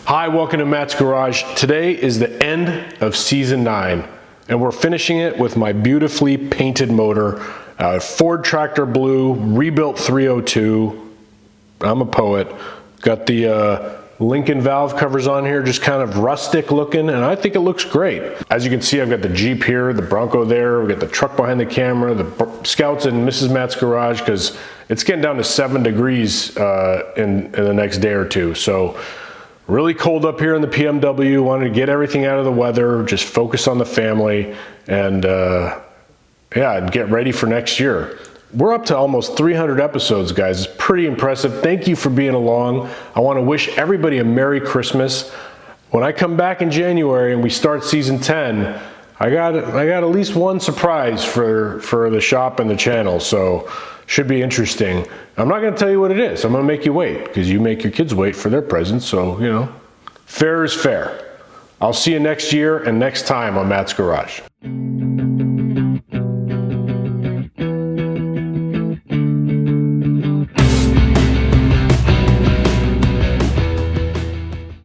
Hi, welcome to Matt's Garage. Today is the end of season 9, and we're finishing it with my beautifully painted motor, Ford Tractor Blue, rebuilt 302. I'm a poet. Got the Lincoln valve covers on here, just kind of rustic looking, and I think it looks great. As you can see, I've got the Jeep here, the Bronco there, we got the truck behind the camera, the Scouts in Mrs. Matt's garage, because it's getting down to 7 degrees in the next day or two. So really cold up here in the PMW, wanted to get everything out of the weather, just focus on the family, and yeah, get ready for next year. We're up to almost 300 episodes, guys. It's pretty impressive. Thank you for being along. I want to wish everybody a Merry Christmas. When I come back in January and we start season 10, I got at least one surprise for the shop and the channel, so should be interesting. I'm not going to tell you what it is. I'm going to make you wait, because you make your kids wait for their presents, so, you know, fair is fair. I'll see you next year and next time on Matt's Garage.